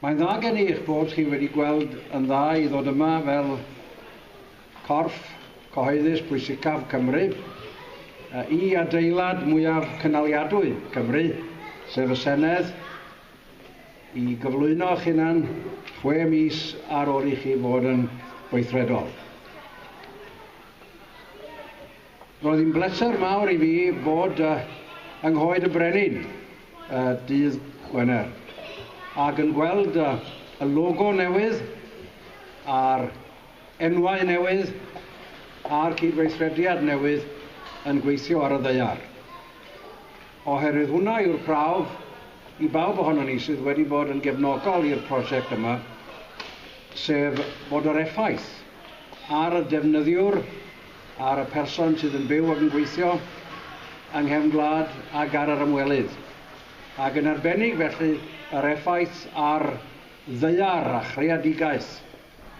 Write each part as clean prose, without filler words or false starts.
Mae'n dda gen i eich bod chi wedi gweld yn dda i ddod yma fel corff cyhoeddus pwysicaf Cymru i adeilad mwyaf cynaliadwy Cymru, sef y Senedd, i gyflwyno eich hunan 6 mis ar ôl i chi fod yn weithredol. Roedd hi'n bleser mawr i fi bod yng Nghoed y Brenin dydd Gwener ac yn gweld y logo newydd a'r enwau newydd a'r cydweithrediad newydd yn gweithio ar y ddaear. Oherwydd hwnna yw'r prawf i bawb ohonon ni sydd wedi bod yn gefnogol i'r prosiect yma, sef bod yr effaith ar y defnyddiwr, ar y person sydd yn byw ac yn gweithio yng nghefn gwlad ac ar yr ymwelydd. Ac yn arbennig felly yr effaith ar ddaear a chreadigaeth,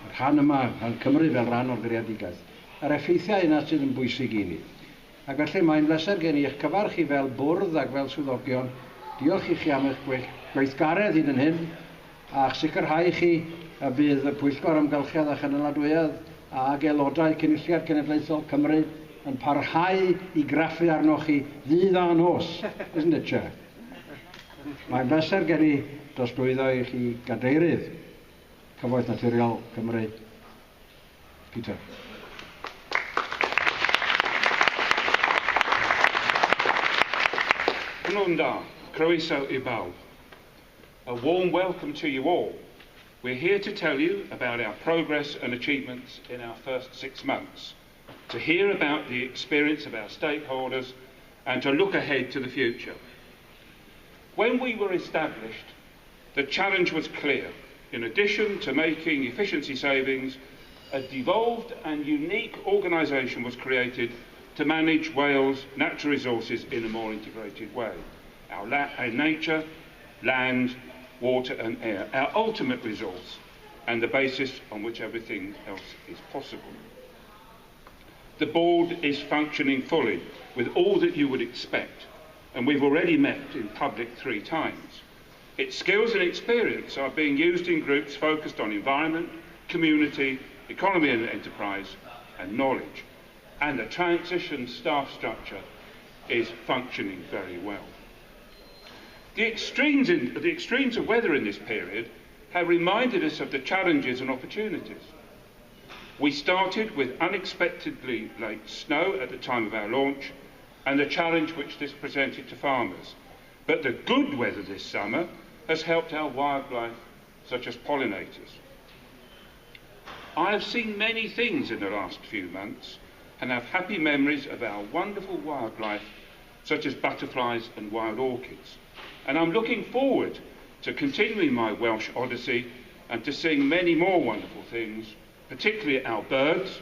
yr rhan yma, rhan Cymru fel rhan o'r greadigaeth, yr effeithiau yna sydd yn bwysig i ni. Ac felly mae'n bleser gen i eich cyfarch chi fel bwrdd ac fel swyddogion. Diolch i chi am eich gweithgaredd hyd yn hyn, a'ch sicrhau chi y bydd y Pwyllgor Amgylchedd a Chynaladwyedd ac aelodau Cynulliad Cenedlaethol Cymru yn parhau i graffu arnoch chi ddydd a nos, isn't it, Chair? Mae'n bleser gen i drosglwyddo i chi gadeirydd Cyfoeth Naturiol Cymru, Peter. Pnawn da, croeso i bawb. A warm welcome to you all. We're here to tell you about our progress and achievements in our first 6 months, to hear about the experience of our stakeholders and to look ahead to the future. When we were established, the challenge was clear. In addition to making efficiency savings, a devolved and unique organisation was created to manage Wales' natural resources in a more integrated way. Our nature, land, water and air, our ultimate resource and the basis on which everything else is possible. The board is functioning fully with all that you would expect, and we've already met in public 3 times. Its skills and experience are being used in groups focused on environment, community, economy and enterprise and knowledge. And the transition staff structure is functioning very well. The extremes of weather in this period have reminded us of the challenges and opportunities. We started with unexpectedly late snow at the time of our launch and the challenge which this presented to farmers. But the good weather this summer has helped our wildlife, such as pollinators. I have seen many things in the last few months and have happy memories of our wonderful wildlife, such as butterflies and wild orchids. And I'm looking forward to continuing my Welsh odyssey and to seeing many more wonderful things, particularly our birds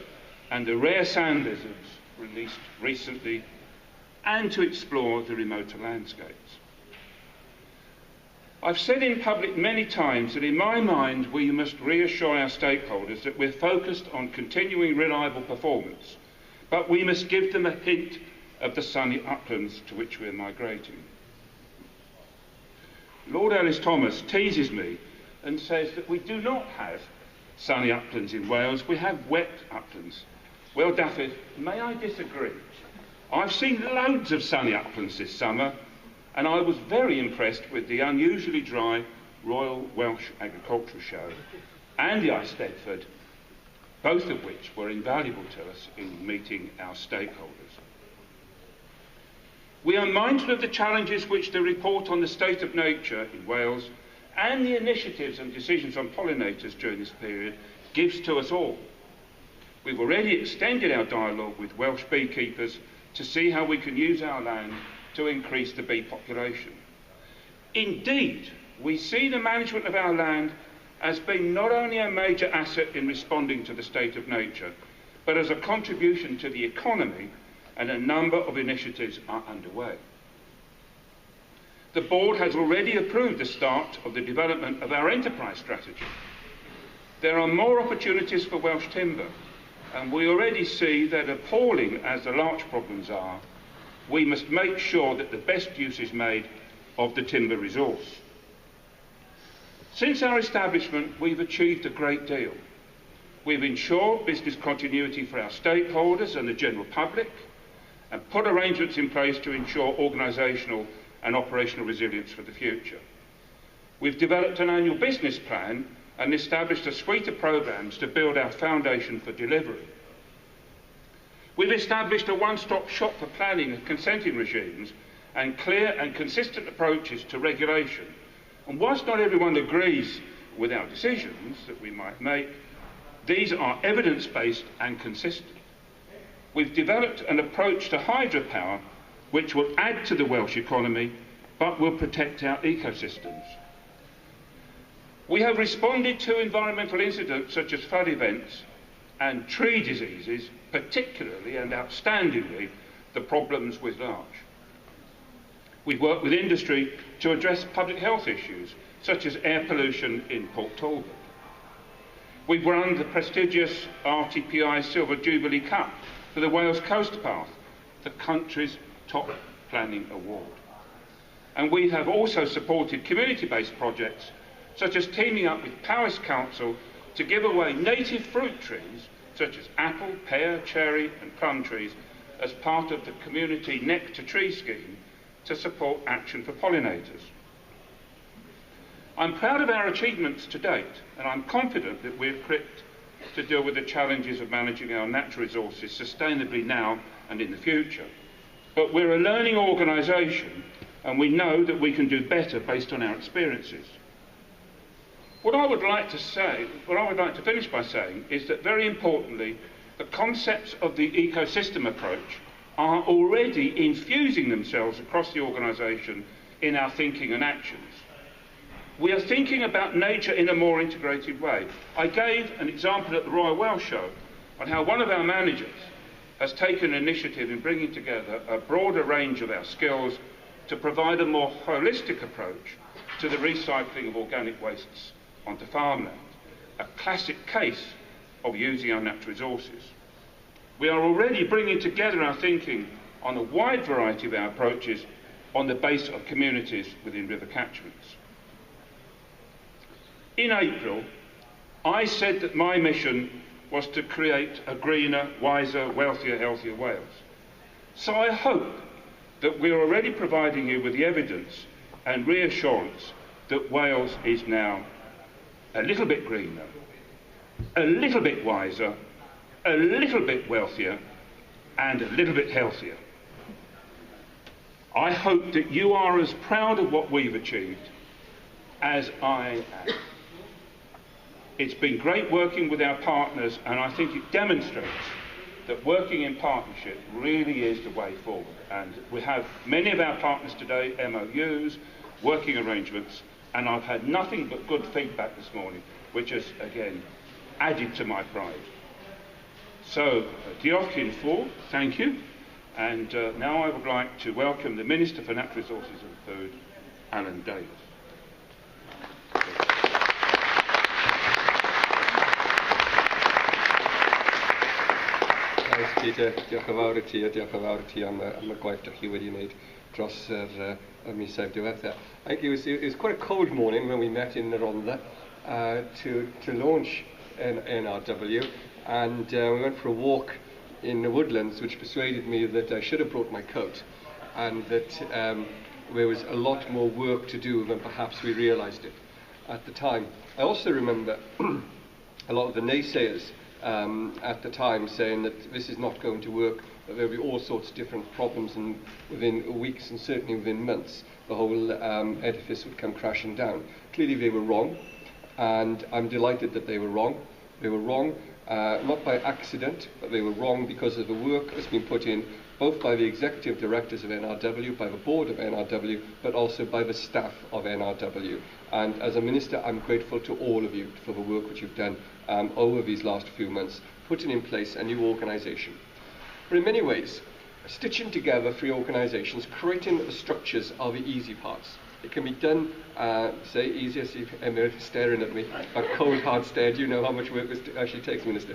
and the rare sand lizards released recently, and to explore the remoter landscapes. I've said in public many times that in my mind we must reassure our stakeholders that we're focused on continuing reliable performance, but we must give them a hint of the sunny uplands to which we're migrating. Lord Elis-Thomas teases me and says that we do not have sunny uplands in Wales, we have wet uplands. Well, Dafydd, may I disagree? I've seen loads of sunny uplands this summer, and I was very impressed with the unusually dry Royal Welsh Agricultural Show and the Eisteddfod, both of which were invaluable to us in meeting our stakeholders. We are mindful of the challenges which the report on the state of nature in Wales and the initiatives and decisions on pollinators during this period gives to us all. We've already extended our dialogue with Welsh beekeepers to see how we can use our land to increase the bee population. Indeed, we see the management of our land as being not only a major asset in responding to the state of nature, but as a contribution to the economy, and a number of initiatives are underway. The board has already approved the start of the development of our enterprise strategy. There are more opportunities for Welsh timber, and we already see that, appalling as the larch problems are, we must make sure that the best use is made of the timber resource. Since our establishment, we've achieved a great deal. We've ensured business continuity for our stakeholders and the general public, and put arrangements in place to ensure organisational and operational resilience for the future. We've developed an annual business plan and established a suite of programmes to build our foundation for delivery. We've established a one-stop shop for planning and consenting regimes and clear and consistent approaches to regulation. And whilst not everyone agrees with our decisions that we might make, these are evidence-based and consistent. We've developed an approach to hydropower which will add to the Welsh economy but will protect our ecosystems. We have responded to environmental incidents such as flood events and tree diseases, particularly and outstandingly the problems with larch. We've worked with industry to address public health issues such as air pollution in Port Talbot. We've run the prestigious RTPI Silver Jubilee Cup for the Wales Coast Path, the country's top planning award. And we have also supported community-based projects such as teaming up with Powys Council to give away native fruit trees such as apple, pear, cherry and plum trees as part of the community Nectar Tree scheme to support action for pollinators. I'm proud of our achievements to date, and I'm confident that we're equipped to deal with the challenges of managing our natural resources sustainably now and in the future. But we're a learning organisation, and we know that we can do better based on our experiences. What I would like to finish by saying is that, very importantly, the concepts of the ecosystem approach are already infusing themselves across the organisation in our thinking and actions. We are thinking about nature in a more integrated way. I gave an example at the Royal Welsh Show on how one of our managers has taken an initiative in bringing together a broader range of our skills to provide a more holistic approach to the recycling of organic wastes onto farmland, a classic case of using our natural resources. We are already bringing together our thinking on a wide variety of our approaches on the basis of communities within river catchments. In April, I said that my mission was to create a greener, wiser, wealthier, healthier Wales. So I hope that we're already providing you with the evidence and reassurance that Wales is now a little bit greener, a little bit wiser, a little bit wealthier, and a little bit healthier. I hope that you are as proud of what we've achieved as I am. It's been great working with our partners, and I think it demonstrates that working in partnership really is the way forward. And we have many of our partners today, MOUs, working arrangements, and I've had nothing but good feedback this morning, which has, again, added to my pride. So, diolch yn fawr, thank you. And now I would like to welcome the Minister for Natural Resources and Food, Alun Davies. Peter, diolch yn fawr i ti, a diolch yn fawr i ti am y gwaith da chi wedi wneud dros yr misoedd diwethaf. I think it was quite a cold morning when we met in the Rhondda to launch NRW, and we went for a walk in the woodlands, which persuaded me that I should have brought my coat, and that there was a lot more work to do than perhaps we realised it at the time. I also remember a lot of the naysayers at the time saying that this is not going to work, that there will be all sorts of different problems, and within weeks and certainly within months the whole edifice would come crashing down. Clearly they were wrong, and I'm delighted that they were wrong. They were wrong not by accident, but they were wrong because of the work that's been put in both by the executive directors of NRW, by the board of NRW, but also by the staff of NRW. And as a minister, I'm grateful to all of you for the work which you've done over these last few months, putting in place a new organisation. But in many ways, stitching together three organisations, creating the structures are the easy parts. It can be done, say, easier. See Emyr staring at me, a cold, hard stare. Do you know how much work this actually takes, Minister?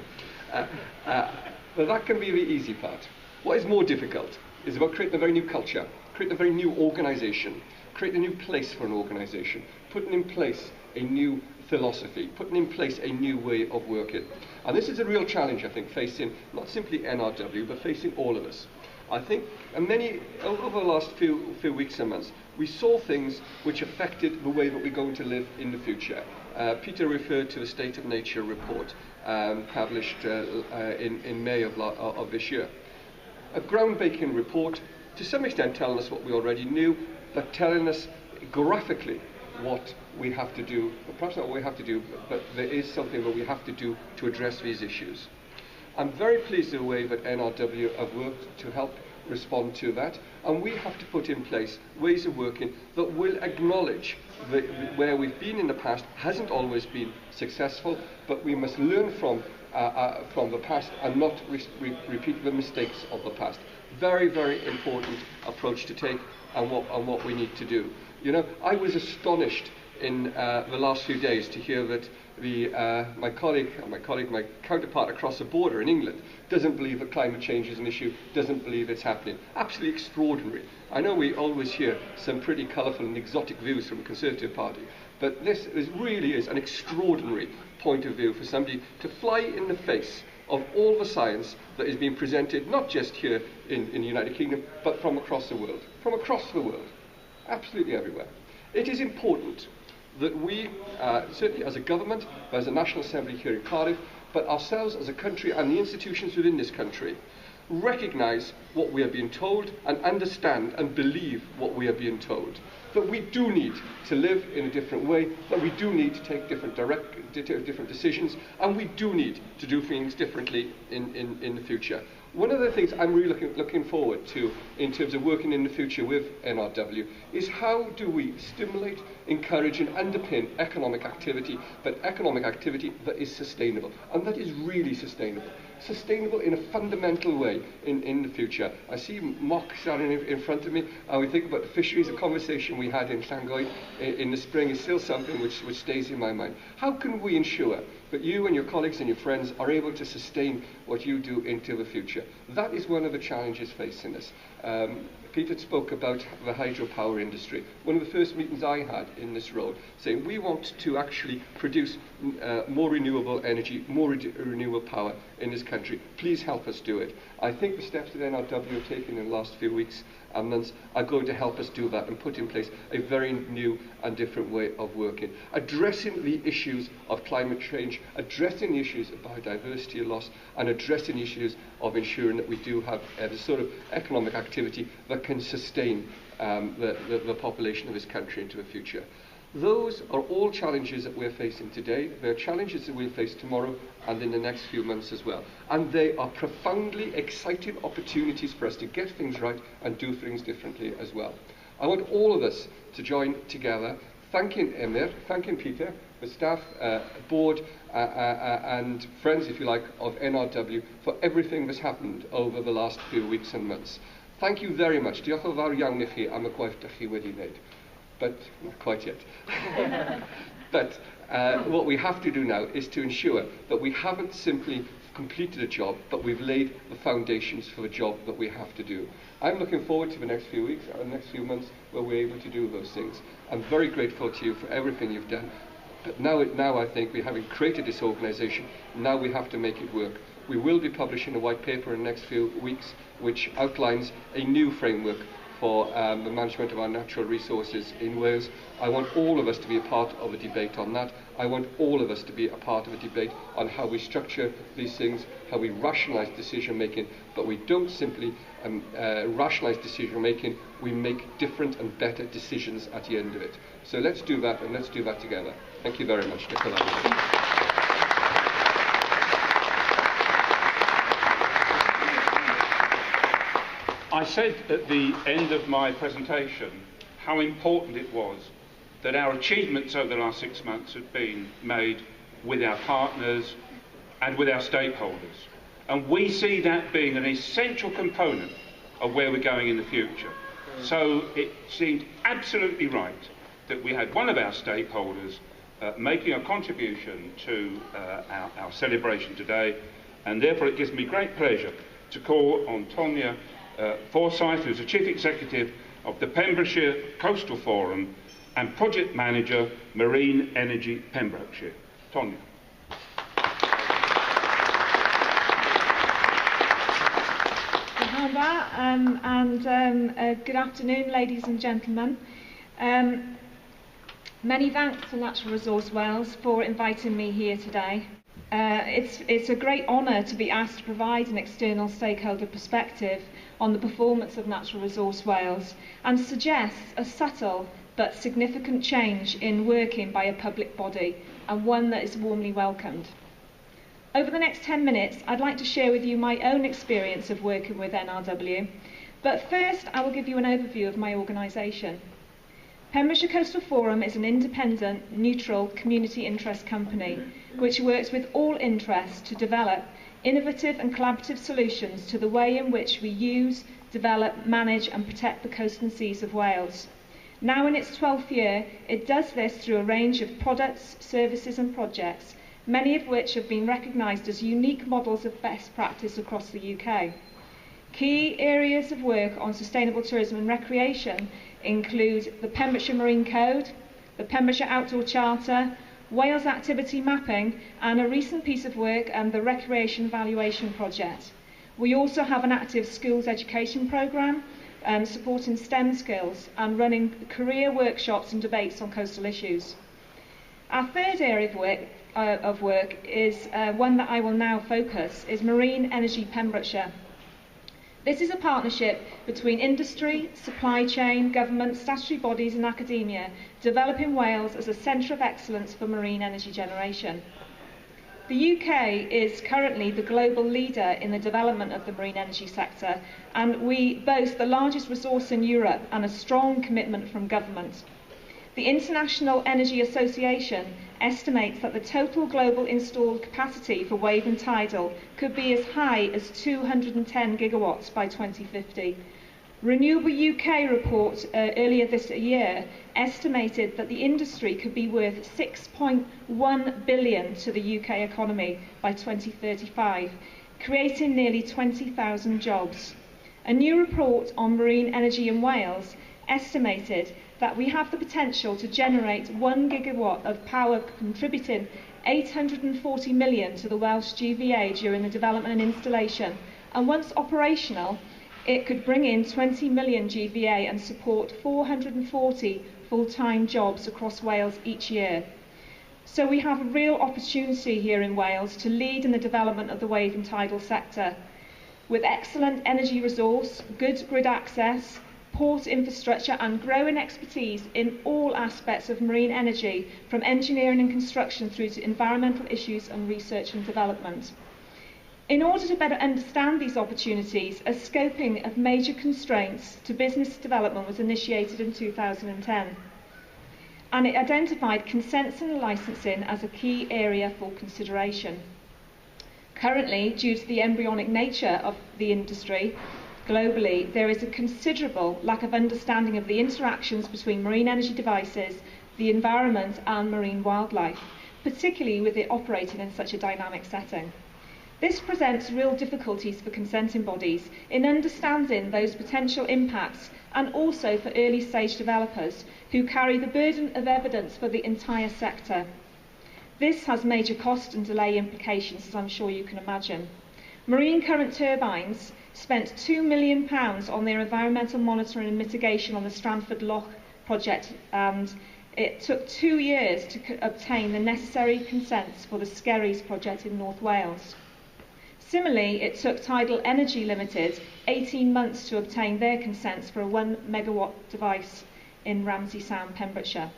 But that can be the easy part. What is more difficult is about creating a very new culture, creating a very new organisation, creating a new place for an organisation, putting in place a new philosophy, putting in place a new way of working. And this is a real challenge, I think, facing not simply NRW, but facing all of us. I think over the last few weeks and months, we saw things which affected the way that we're going to live in the future. Peter referred to the State of Nature report published in May of this year. A groundbreaking report, to some extent telling us what we already knew, but telling us graphically what we have to do, perhaps not what we have to do, but there is something that we have to do to address these issues. I'm very pleased with the way that NRW have worked to help respond to that, and we have to put in place ways of working that will acknowledge that where we've been in the past hasn't always been successful, but we must learn from the past and not repeat the mistakes of the past. Very, very important approach to take, and what we need to do. You know, I was astonished in the last few days to hear that my counterpart across the border in England doesn't believe that climate change is an issue, doesn't believe it's happening. Absolutely extraordinary. I know we always hear some pretty colourful and exotic views from the Conservative Party, but this really is an extraordinary point of view for somebody to fly in the face of all the science that is being presented, not just here in the United Kingdom, but from across the world. From across the world. Absolutely everywhere. It is important that we, certainly as a government, as a National Assembly here in Cardiff, but ourselves as a country and the institutions within this country, recognise what we are being told and understand and believe what we are being told. That we do need to live in a different way, that we do need to take different decisions, and we do need to do things differently in the future. One of the things I'm really looking forward to in terms of working in the future with NRW is how do we stimulate, encourage and underpin economic activity, but economic activity that is sustainable, and that is really sustainable. Sustainable in a fundamental way in the future. I see Mock standing in front of me, and we think about the fisheries. A conversation we had in Llangoed in the spring is still something which stays in my mind. How can we ensure that you and your colleagues and your friends are able to sustain what you do into the future? That is one of the challenges facing us. Peter spoke about the hydropower industry. One of the first meetings I had in this role, saying we want to actually produce more renewable energy, more renewable power in this country. Please help us do it. I think the steps that NRW have taken in the last few weeks and months are going to help us do that and put in place a very new and different way of working. Addressing the issues of climate change, addressing the issues of biodiversity loss, and addressing issues of ensuring that we do have the sort of economic activity that can sustain the population of this country into the future. Those are all challenges that we're facing today. They're challenges that we'll face tomorrow and in the next few months as well. And they are profoundly exciting opportunities for us to get things right and do things differently as well. I want all of us to join together, thanking Emyr, thanking Peter, the staff, board and friends, if you like, of NRW for everything that's happened over the last few weeks and months. Thank you very much. Diolch yn fawr iawn i chi am y gwaith dych chi wedi wneud. But not quite yet. But what we have to do now is to ensure that we haven't simply completed a job, but we've laid the foundations for the job that we have to do. I'm looking forward to the next few weeks and the next few months where we're able to do those things. I'm very grateful to you for everything you've done. But now I think we having created this organisation, now we have to make it work. We will be publishing a white paper in the next few weeks which outlines a new framework for the management of our natural resources in Wales. I want all of us to be a part of a debate on that. I want all of us to be a part of a debate on how we structure these things, how we rationalise decision making, but we don't simply rationalise decision making, we make different and better decisions at the end of it. So let's do that, and let's do that together. Thank you very much. I said at the end of my presentation how important it was that our achievements over the last 6 months had been made with our partners and with our stakeholders. And we see that being an essential component of where we're going in the future. So it seemed absolutely right that we had one of our stakeholders making a contribution to our celebration today, and therefore it gives me great pleasure to call on Tonia Forsyth, who's the Chief Executive of the Pembrokeshire Coastal Forum, and Project Manager, Marine Energy Pembrokeshire. Tonia. Good afternoon, ladies and gentlemen. Many thanks to Natural Resource Wales for inviting me here today. It's a great honour to be asked to provide an external stakeholder perspective on the performance of Natural Resource Wales and suggests a subtle but significant change in working by a public body, and one that is warmly welcomed. Over the next 10 minutes, I'd like to share with you my own experience of working with NRW, but first I will give you an overview of my organisation. Pembrokeshire Coastal Forum is an independent, neutral, community interest company which works with all interests to develop innovative and collaborative solutions to the way in which we use, develop, manage and protect the coast and seas of Wales. Now in its 12th year, it does this through a range of products, services and projects, many of which have been recognised as unique models of best practice across the UK. Key areas of work on sustainable tourism and recreation include the Pembrokeshire Marine Code, the Pembrokeshire Outdoor Charter, Wales Activity Mapping and a recent piece of work, the Recreation Valuation Project. We also have an active schools education programme supporting STEM skills and running career workshops and debates on coastal issues. Our third area of work is one that I will now focus, is Marine Energy Pembrokeshire. This is a partnership between industry, supply chain, government, statutory bodies and academia, developing Wales as a centre of excellence for marine energy generation. The UK is currently the global leader in the development of the marine energy sector, and we boast the largest resource in Europe and a strong commitment from government. The International Energy Association estimates that the total global installed capacity for wave and tidal could be as high as 210 gigawatts by 2050. Renewable UK report earlier this year estimated that the industry could be worth 6.1 billion to the UK economy by 2035, creating nearly 20,000 jobs. A new report on marine energy in Wales estimated that we have the potential to generate 1 gigawatt of power, contributing 840 million to the Welsh GVA during the development and installation, and once operational it could bring in 20 million GVA and support 440 full-time jobs across Wales each year. So we have a real opportunity here in Wales to lead in the development of the wave and tidal sector. With excellent energy resource, good grid access, port infrastructure and growing expertise in all aspects of marine energy, from engineering and construction through to environmental issues and research and development. In order to better understand these opportunities, a scoping of major constraints to business development was initiated in 2010, and it identified consents and licensing as a key area for consideration. Currently, due to the embryonic nature of the industry, globally, there is a considerable lack of understanding of the interactions between marine energy devices, the environment and marine wildlife, particularly with it operating in such a dynamic setting. This presents real difficulties for consenting bodies in understanding those potential impacts, and also for early stage developers who carry the burden of evidence for the entire sector. This has major cost and delay implications, as I'm sure you can imagine. Marine current turbines spent £2 million on their environmental monitoring and mitigation on the Strandford Loch project, and it took 2 years to obtain the necessary consents for the Skerries project in North Wales. Similarly, it took Tidal Energy Limited 18 months to obtain their consents for a 1 megawatt device in Ramsey Sound, Pembrokeshire.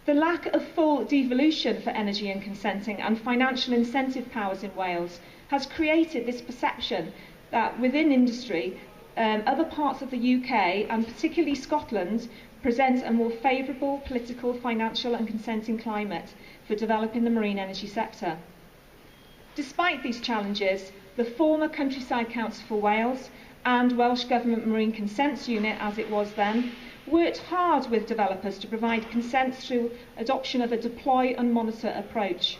The lack of full devolution for energy and consenting and financial incentive powers in Wales has created this perception that within industry, other parts of the UK, and particularly Scotland, present a more favourable political, financial and consenting climate for developing the marine energy sector. Despite these challenges, the former Countryside Council for Wales and Welsh Government Marine Consents Unit, as it was then, worked hard with developers to provide consents through adoption of a deploy and monitor approach.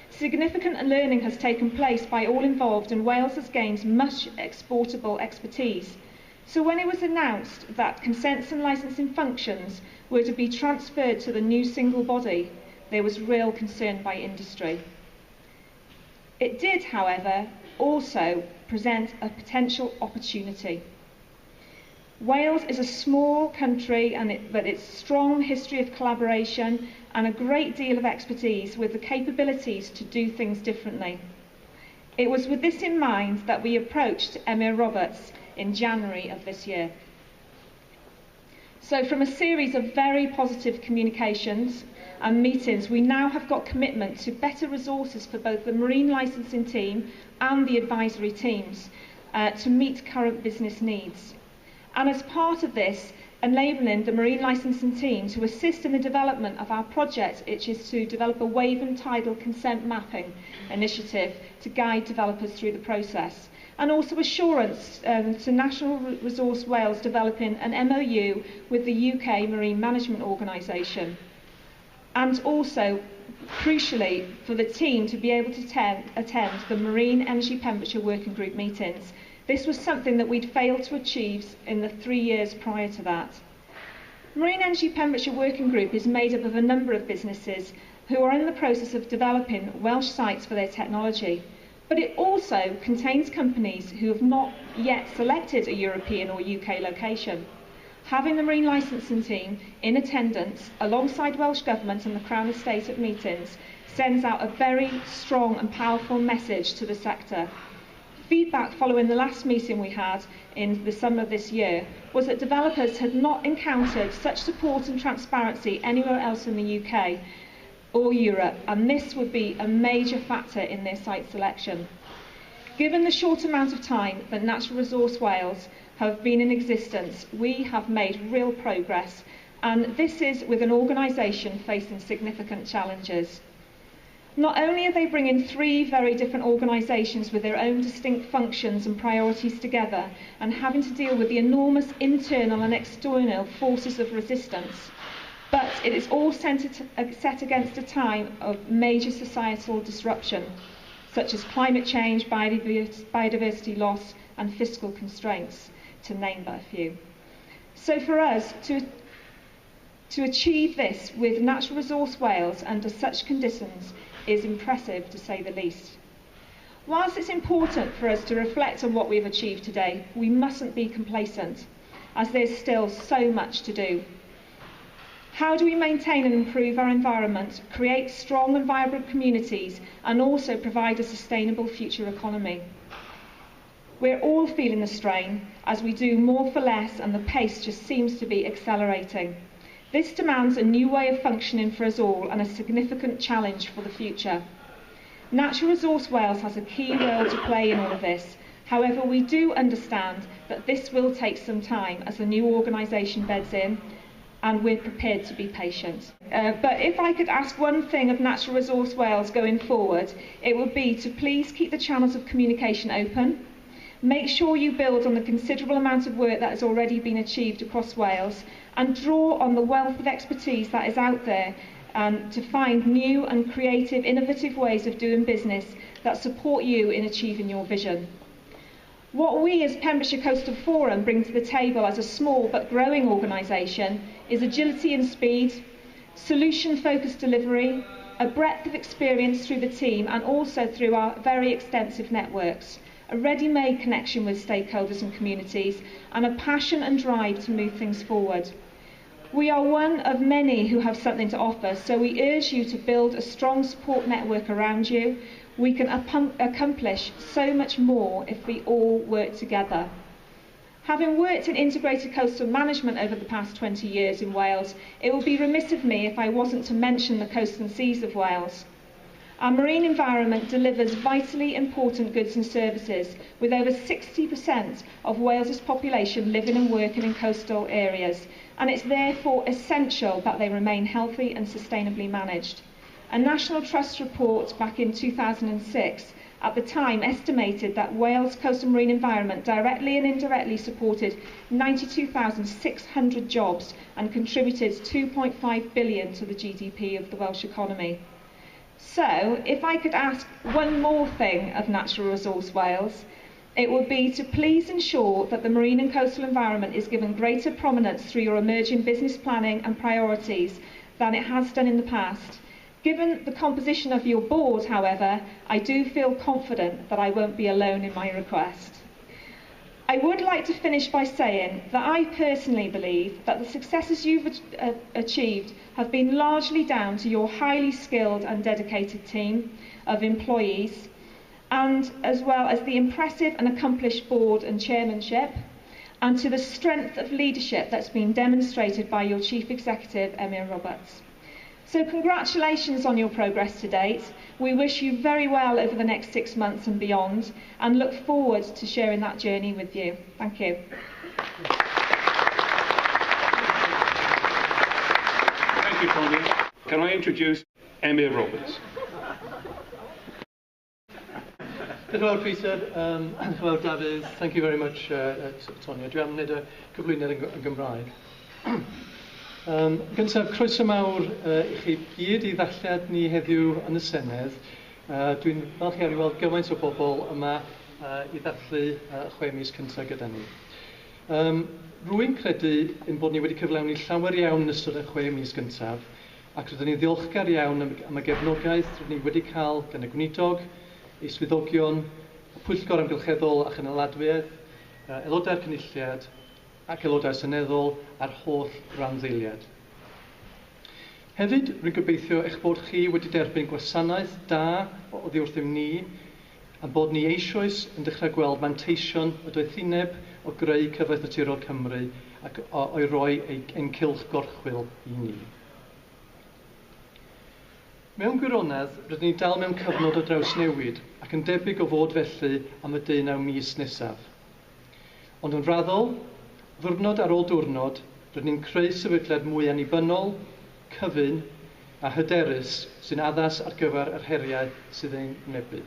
Significant learning has taken place by all involved, and Wales has gained much exportable expertise. So when it was announced that consents and licensing functions were to be transferred to the new single body, there was real concern by industry. It did, however, also present a potential opportunity. Wales is a small country, but its strong history of collaboration and a great deal of expertise with the capabilities to do things differently. It was with this in mind that we approached Emyr Roberts in January of this year. So from a series of very positive communications and meetings, we now have got commitment to better resources for both the marine licensing team and the advisory teams to meet current business needs. And as part of this, enabling the marine licensing team to assist in the development of our project, which is to develop a wave and tidal consent mapping initiative to guide developers through the process. And also assurance to National Resource Wales developing an MOU with the UK Marine Management Organisation. And also, crucially, for the team to be able to attend the Marine Energy Pembrokeshire Working Group meetings. This was something that we'd failed to achieve in the 3 years prior to that. Marine Energy Pembrokeshire Working Group is made up of a number of businesses who are in the process of developing Welsh sites for their technology, but it also contains companies who have not yet selected a European or UK location. Having the marine licensing team in attendance alongside Welsh Government and the Crown Estate at meetings sends out a very strong and powerful message to the sector. Feedback following the last meeting we had in the summer of this year was that developers had not encountered such support and transparency anywhere else in the UK or Europe, and this would be a major factor in their site selection. Given the short amount of time that Natural Resource Wales have been in existence, we have made real progress, and this is with an organisation facing significant challenges. Not only are they bringing 3 very different organisations with their own distinct functions and priorities together and having to deal with the enormous internal and external forces of resistance, but it is all set against a time of major societal disruption, such as climate change, biodiversity loss and fiscal constraints, to name but a few. So for us to achieve this with Natural Resource Wales under such conditions is impressive, to say the least. Whilst it's important for us to reflect on what we've achieved today, we mustn't be complacent, as there's still so much to do. How do we maintain and improve our environment, create strong and vibrant communities, and also provide a sustainable future economy? We're all feeling the strain as we do more for less, and the pace just seems to be accelerating. This demands a new way of functioning for us all and a significant challenge for the future. Natural Resource Wales has a key role to play in all of this. However, we do understand that this will take some time as the new organisation beds in, and we're prepared to be patient. But if I could ask one thing of Natural Resource Wales going forward, it would be to please keep the channels of communication open. Make sure you build on the considerable amount of work that has already been achieved across Wales, and draw on the wealth of expertise that is out there to find new and creative, innovative ways of doing business that support you in achieving your vision. What we as Pembrokeshire Coastal Forum bring to the table as a small but growing organisation is agility and speed, solution-focused delivery, a breadth of experience through the team and also through our very extensive networks, a ready-made connection with stakeholders and communities, and a passion and drive to move things forward. We are one of many who have something to offer, so we urge you to build a strong support network around you. We can accomplish so much more if we all work together. Having worked in integrated coastal management over the past 20 years in Wales, it would be remiss of me if I wasn't to mention the coast and seas of Wales. Our marine environment delivers vitally important goods and services, with over 60% of Wales's population living and working in coastal areas, and it's therefore essential that they remain healthy and sustainably managed. A National Trust report back in 2006 at the time estimated that Wales' coastal marine environment directly and indirectly supported 92,600 jobs and contributed 2.5 billion to the GDP of the Welsh economy. So, if I could ask one more thing of Natural Resource Wales, It would be to please ensure that the marine and coastal environment is given greater prominence through your emerging business planning and priorities than it has done in the past. Given the composition of your board, however, I do feel confident that I won't be alone in my request. I would like to finish by saying that I personally believe that the successes you've achieved have been largely down to your highly skilled and dedicated team of employees, and as well as the impressive and accomplished board and chairmanship, and to the strength of leadership that's been demonstrated by your Chief Executive, Emyr. So congratulations on your progress to date. We wish you very well over the next 6 months and beyond, and look forward to sharing that journey with you. Thank you. Thank you, Tonia. Can I introduce Emyr Roberts? Hello, Peter. Hello, Davies. Thank you very much, Tonia. Dwi am wneud y gyflwyniad yn Gymraeg. Gyntaf, croeso mawr i chi gyd i ddalliad ni heddiw yn y Senedd. Dwi'n falch iawn i weld gymaint o bobl yma i ddathlu 6 mis cyntaf gyda ni. Rwy'n credu ein bod ni wedi cyflawni llawer iawn yn ystod y 6 mis gyntaf, ac rydyn ni ddiolchgar iawn am y gefnogaeth rydyn ni wedi cael gan y gweinidog, ei swyddogion, y Pwyllgor Amgylcheddol a Chynaladwyedd, aelodau'r Cynulliad ac aelodau seneddol a'r holl randdeiliad. Hefyd, rwy'n gobeithio eich bod chi wedi derbyn gwasanaeth da oddi wrthym ni, a bod ni eisoes yn dechrau gweld manteision y doethineb o greu cyfraith naturiol Cymru ac o'i roi ein cylch gorchwil i ni. Mewn gwirionedd, rydyn ni dal mewn cyfnod o draws newid ac yn debyg o fod felly am y 19 mis nesaf. Ond yn raddol, ddiwrnod ar ôl diwrnod, rydyn ni'n creu sefydliad mwy annibynnol, cyfun a hyderus sy'n addas ar gyfer yr heriau sydd ein nebu.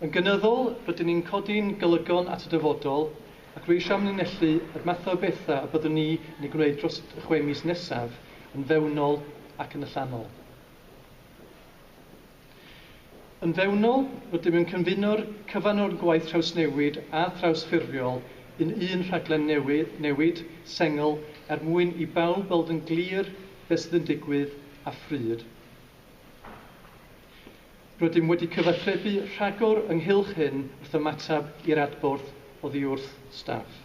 Yn gynyddol, rydyn ni'n codi'n golygon at y dyfodol ac rwy eisiau amlinellu y math o bethau y byddwn ni yn ei gwneud dros y 6 mis nesaf yn fewnol ac yn allanol. Yn fewnol, rydym yn cyfuno'r cyfan o'r gwaith trawsnewid a thrawsffurfiol yn un rhaglen newid sengl mwyn i bawb weld yn glir beth sydd yn digwydd a phryd. Rydym wedi cyfathrebu rhagor ynghylch hyn wrth ymatab i'r adborth oddi wrth staff.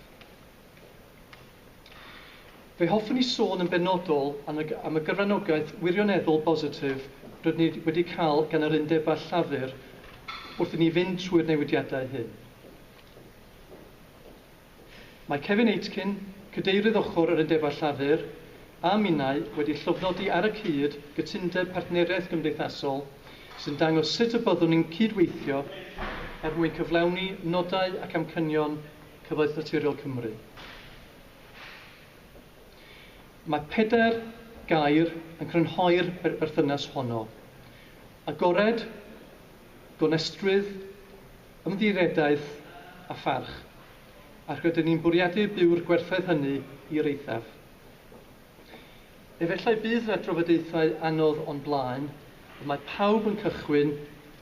Fe hoffwn ni sôn yn benodol am y gyfranogaeth wirioneddol bositif rydym ni wedi cael gan yr undeb a llafur wrth i ni fynd trwy'r newidiadau hyn. Mae Kevin Aitken, cadeirydd ochr yr undeb a llafur, a minnau wedi llofnodi ar y cyd gytundeb partneriaeth gymdeithasol sy'n dangos sut y byddwn ni'n cydweithio mwyn cyflawni nodau ac amcynion cyfraith naturiol Cymru. Mae 4 gair yn crynhoi'r berthynas honno. Agored, gonestrwydd, ymddiredaeth a pharch. A rydyn ni'n bwriadu byw'r gwerthoedd hynny i'r eithaf. Efallai bydd yna drafodaethau anodd o'n blaen, ond mae pawb yn cychwyn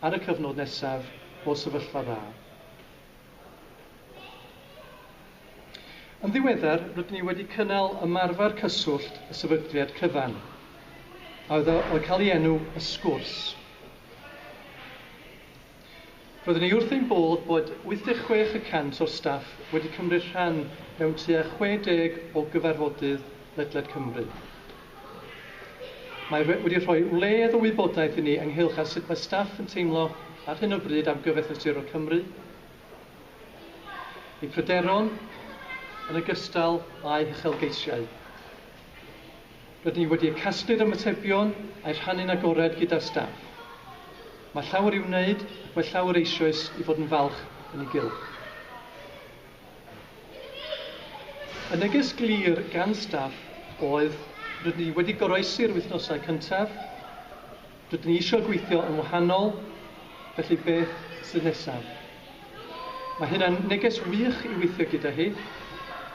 ar y cyfnod nesaf o sefyllfa dda. Yn ddiweddar, rydyn ni wedi cynnal ymarfer cyswllt y sefydliad cyfan, a oedd cael ei enw y sgwrs. Roeddwn ni wrth ein bodd bod 86% o'r staff wedi cymryd rhan mewn tua 60 o gyfarfodydd ledled Cymru. Mae wedi rhoi wledd o wybodaeth i ni ynghylch â sut mae staff yn teimlo ar hyn o bryd am gyfraith naturiol Cymru, eu pryderon, yn ogystal â'i uchelgeisiau. Rydyn ni wedi casglu'r ymatebion a'i rhannu'n agored gyda'r staff. Mae llawer i'w wneud ac mae llawer eisoes i fod yn falch yn ei gylch. Y neges glir gan staff oedd rydyn ni wedi goroesi'r wythnosau cyntaf, rydyn ni eisiau gweithio yn wahanol, felly beth sydd nesaf. Mae hynna'n neges wych i weithio gyda hi.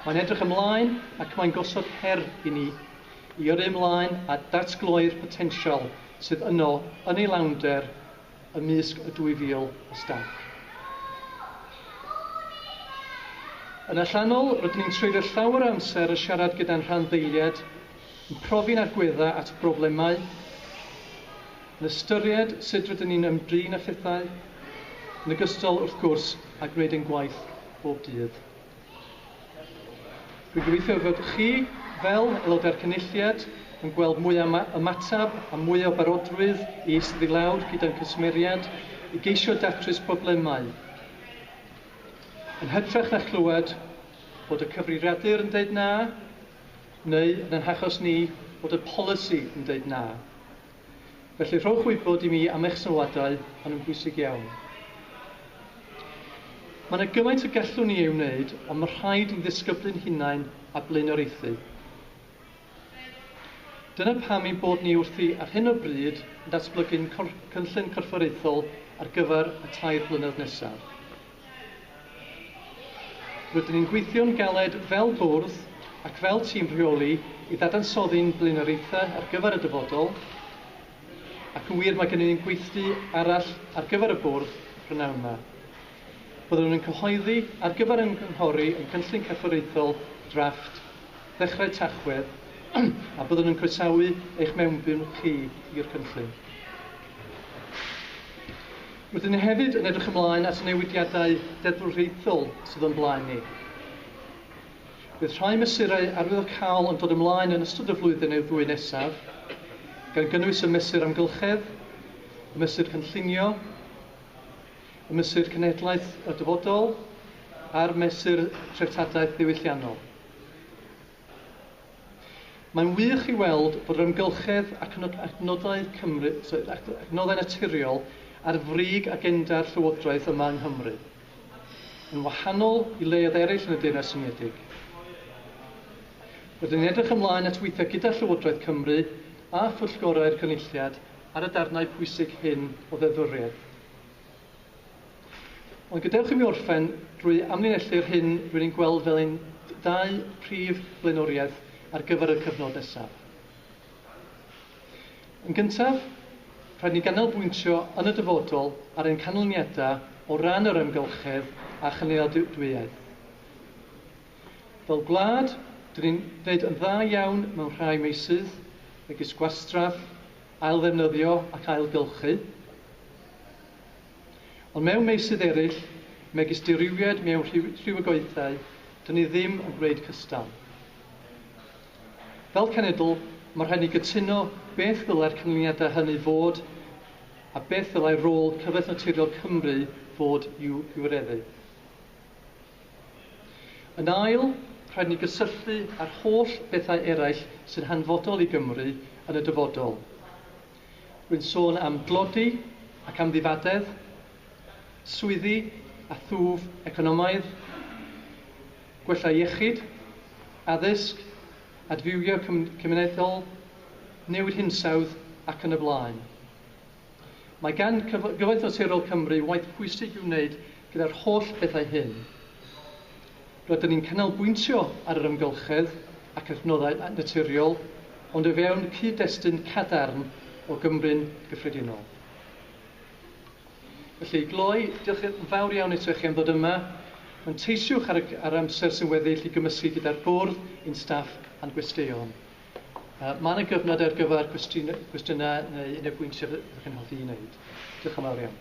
Mae'n edrych ymlaen ac mae'n gosod her i ni i yrru ymlaen a datgloi'r potensial sydd yno yn ei lawnder ymysg y 2000 o staff. Yn allanol, rydyn ni'n treulio llawer o amser y siarad gyda'n rhanddeiliad, yn profi'n agwedda at broblemau, yn ystyried sut rydyn ni'n ymdrin â phethau, yn ogystal wrth gwrs a gwneud ein gwaith bob dydd. Rwy'n gobeithio fod chi, fel aelodau'r cynulliad, yn gweld mwy o ymatab a mwy o barodrwydd i eistedd i lawr gyda'n cysmeriad i geisio datrys problemau. Yn hytrach na chlywed bod y cyfrifiadur yn deud na, neu yn achos ni bod y polisi yn deud na. Felly rhowch wybod i mi am eich sylwadau yn bwysig iawn. Mae yna gymaint o gallwn ni ei wneud, ond mae rhaid i ddisgyblu'n hunain a blaenoriaethu. Dyna pam ein bod ni wrthi ar hyn o bryd yn datblygu'n cynllun corfforaethol ar gyfer y 3 blynedd nesaf. Rydyn ni'n gweithio'n galed fel bwrdd ac fel tîm rheoli i ddadansoddi'n blaenoriaethau ar gyfer y dyfodol, ac yn wir mae gen i'n gweithlu arall ar gyfer y bwrdd prynawn yma. Byddwn nhw'n cyhoeddi ar gyfer ymgynghori yn cynllun corfforaethol drafft ddechrau Tachwedd, a byddwn nhw'n croesawu eich mewnbwn chi i'r cynllun. Rydyn ni hefyd yn edrych ymlaen at newidiadau deddfwriaethol sydd o'n blaen ni. Bydd rhai mesurau arwyddocaol yn dod ymlaen yn ystod y flwyddyn neu ddwy nesaf, gan gynnwys y mesur amgylchedd, y mesur cynllunio, y mesur cenedlaeth y dyfodol, a'r mesur treftadaeth ddiwylliannol. Mae'n wych i weld bod yr amgylchedd ac adnoddau naturiol ar frig agenda'r Llywodraeth yma yng Nghymru, yn wahanol i leoedd eraill yn y Deyrnas Unedig. Rydyn ni'n edrych ymlaen at weithio gyda Llywodraeth Cymru a phwyllgorau'r cynulliad ar y darnau pwysig hyn o ddeddfwriaeth. Ond gadewch i mi orffen drwy amlinellu'r hyn rwy'n ni'n gweld fel ein 2 prif blaenoriaeth ar gyfer y cyfnod nesaf. Yn gyntaf, rhaid ni ganolbwyntio yn y dyfodol ar ein canlyniadau o ran yr ymgylchedd a chynaliadwyedd. Fel gwlad, dyn ni'n gwneud yn dda iawn mewn rhai meysydd, megis gwastraff, ailddefnyddio ac ailgylchu. Ond mewn meysydd eraill, megis dirywiad mewn rhywogaethau, dyn ni ddim yn gwneud cystal. Fel cenedl, mae rhaid ni gytuno beth ddylai'r canlyniadau hynny fod a beth ddylai rôl Cyfoeth Naturiol Cymru fod i'w gwireddu. Yn ail, rhaid ni gysylltu ar holl bethau eraill sy'n hanfodol i Gymru yn y dyfodol. Rwy'n sôn am glodi ac am ddifadedd, swyddi a thwf economaidd, gwella iechyd, addysg, adfywio cymunedol, newid hinsawdd ac yn y blaen. Mae gan Gyfoeth Naturiol Cymru waith pwysig i'w wneud gyda'r holl bethau hyn. Rydyn ni'n canolbwyntio ar yr ymgylchedd ac adnoddau naturiol, ond o fewn cyd-destun cadarn o Gymru'n gyffredinol. Felly, gloi, diolch yn fawr iawn eto chi am ddod yma. Manteisiwch ar amser sy'n weddill i gymysgu gyda'r bwrdd, ein staff a'n gwesteion. Mae yna gyfnod ar gyfer cwestiynau neu unrhyw bwyntiau ydych chi'n hoffi i wneud. Diolch yn fawr iawn.